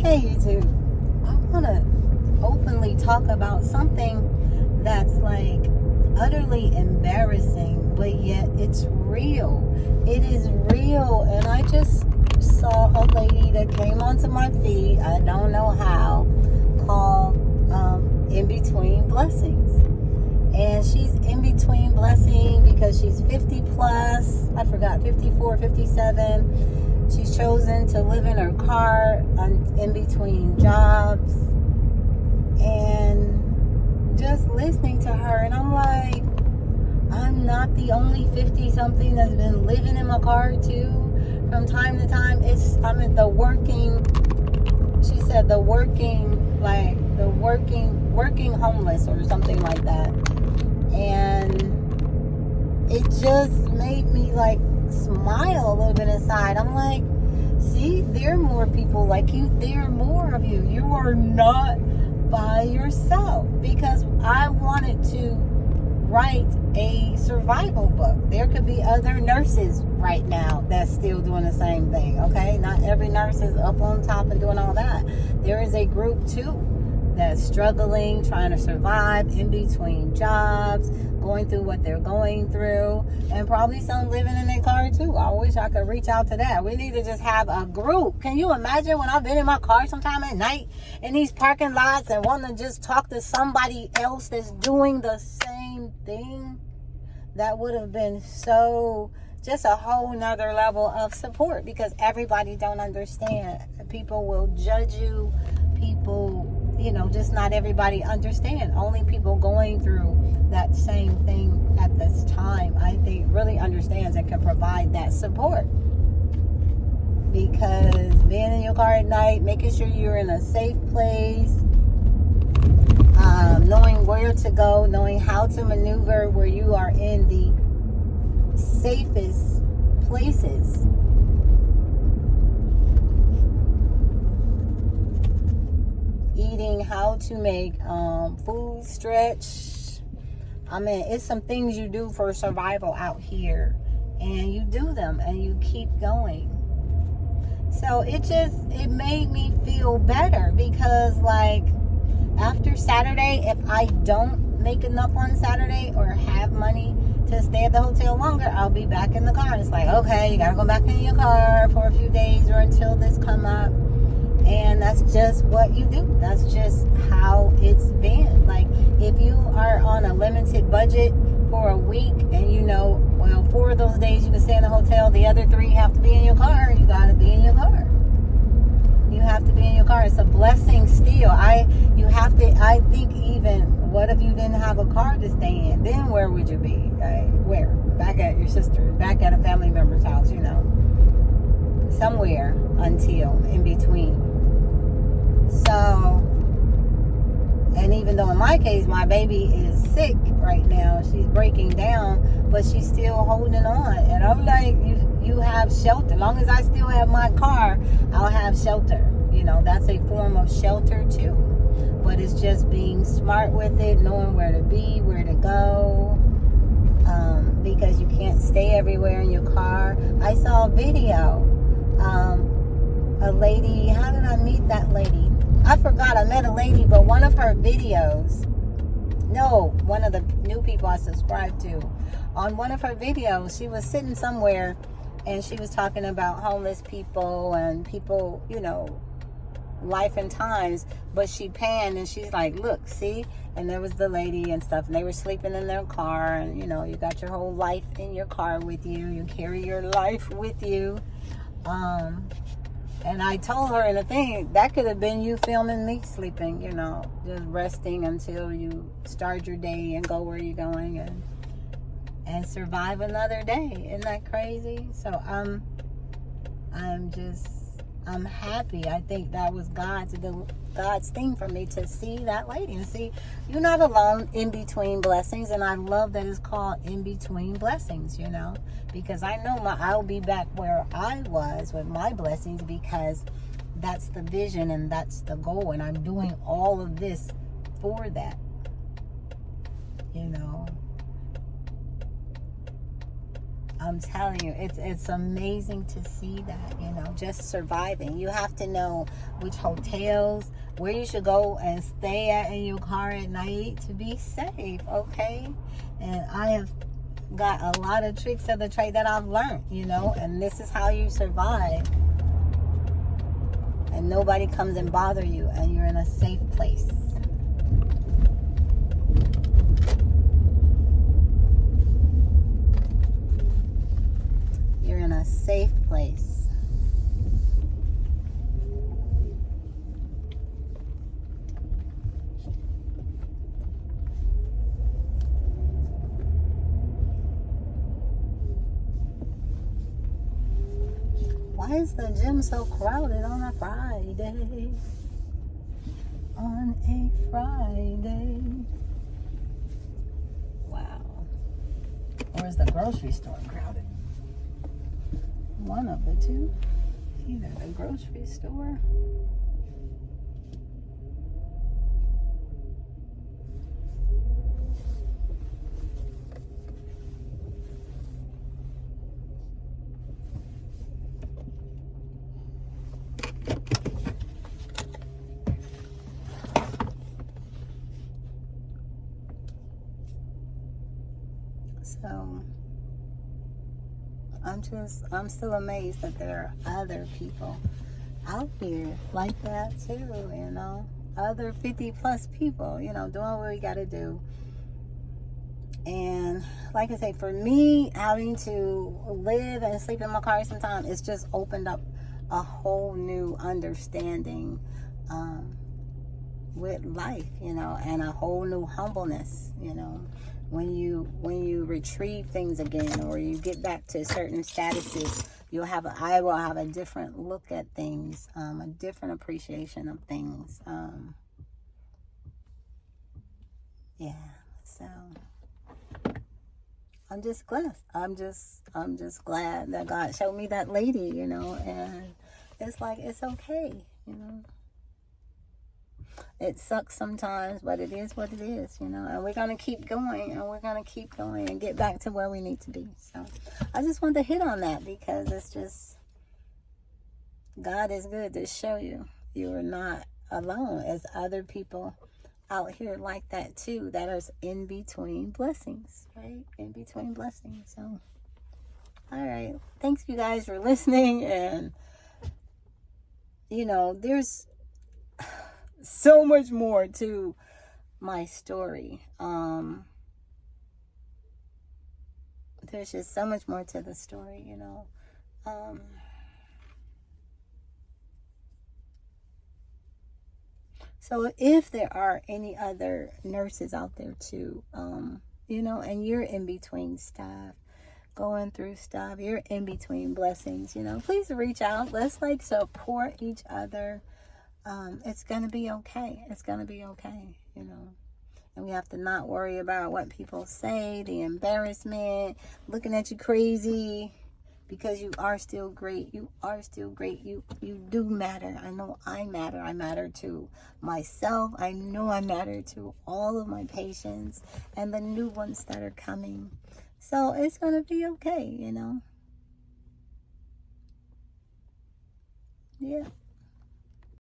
Hey YouTube, I want to openly talk about something that's like utterly embarrassing, but yet it's real. It is real, and I just saw a lady that came onto my feed, I don't know how, called In Between Blessings. And she's in between blessing because she's 50 plus, I forgot, 54, 57. She's chosen to live in her car in between jobs. And just listening to her, and I'm like, I'm not the only 50-something that's been living in my car too. From time to time, I'm at the working, she said the working homeless or something like that. And it just made me like smile a little bit inside. I'm like, see, there are more people like you. There are more of you. You are not by yourself, because I wanted to write a survival book. There could be other nurses right now that's still doing the same thing, okay? Not every nurse is up on top and doing all that. There is a group too that's struggling, trying to survive in between jobs, going through what they're going through, and probably some living in their car too. I wish I could reach out to that. We need to just have a group. Can you imagine when I've been in my car sometime at night in these parking lots and want to just talk to somebody else that's doing the same thing? That would have been so, just a whole nother level of support, because everybody don't understand. People will judge you. People, just not everybody understand. Only people going through that same thing at this time, I think, really understands and can provide that support. Because being in your car at night, making sure you're in a safe place, knowing where to go, knowing how to maneuver where you are in the safest places. Eating, how to make food stretch. I mean, it's some things you do for survival out here, and you do them and you keep going. So it made me feel better, because like after Saturday, if I don't make enough on Saturday or have money to stay at the hotel longer, I'll be back in the car. It's like, okay, you gotta go back in your car for a few days or until this come up. And that's just what you do. That's just how it's been. Like, if you are on a limited budget for a week, and 4 of those days you can stay in the hotel, the other 3 have to be in your car. You gotta be in your car. You have to be in your car. It's a blessing still. I think, even, what if you didn't have a car to stay in? Then where would you be? Where? Back at your sister, back at a family member's house, somewhere until in between. So, and even though in my case, my baby is sick right now, she's breaking down, but she's still holding on. And I'm like, you have shelter. As long as I still have my car, I'll have shelter. That's a form of shelter too. But it's just being smart with it, knowing where to be, where to go. Because you can't stay everywhere in your car. I saw a video. A lady, how did I meet that lady? I forgot, I met a lady, but one of her videos, one of the new people I subscribed to, on one of her videos, she was sitting somewhere and she was talking about homeless people and people, life and times, but she panned and she's like, look, see? And there was the lady and stuff, and they were sleeping in their car, and you got your whole life in your car with you. You carry your life with you. And I told her in the thing, that could have been you filming me sleeping, just resting until you start your day and go where you're going and survive another day. Isn't that crazy? So I'm happy. I think that was God's thing for me, to see that lady and see you're not alone in between blessings. And I love that it's called In Between Blessings, because I know I'll be back where I was with my blessings, because that's the vision and that's the goal, and I'm doing all of this for that. I'm telling you, it's amazing to see that, you know, just surviving. You have to know which hotels, where you should go and stay at in your car at night to be safe, okay? And I have got a lot of tricks of the trade that I've learned, you know, and this is how you survive. And nobody comes and bother you, and you're in a safe place. You're in a safe place. Why is the gym so crowded on a Friday? On a Friday. Wow. Or is the grocery store crowded? One of the two. Either the grocery store. So I'm still amazed that there are other people out here like that too, you know. Other 50 plus people, you know, doing what we gotta do. And like I say, for me, having to live and sleep in my car sometimes, it's just opened up a whole new understanding with life, you know, and a whole new humbleness, you know. When you retrieve things again, or you get back to certain statuses, I will have a different look at things, a different appreciation of things. Yeah, so I'm just glad. I'm just glad that God showed me that lady, you know, and it's like, it's okay, you know. It sucks sometimes, but it is what it is, you know, and we're going to keep going, and we're going to keep going and get back to where we need to be. So I just want to hit on that, because it's just, God is good to show you are not alone. As other people out here like that too, that are in between blessings, right? In between blessings. So, all right. Thanks, you guys, for listening. And, you know, there's so much more to my story. There's just so much more to the story, you know. So if there are any other nurses out there too, you know, and you're in between stuff, going through stuff, you're in between blessings, you know, please reach out. Let's like support each other. It's going to be okay. It's going to be okay, you know. And we have to not worry about what people say, the embarrassment, looking at you crazy, because you are still great. You are still great. You do matter. I know I matter. I matter to myself. I know I matter to all of my patients and the new ones that are coming. So it's going to be okay, you know. Yeah.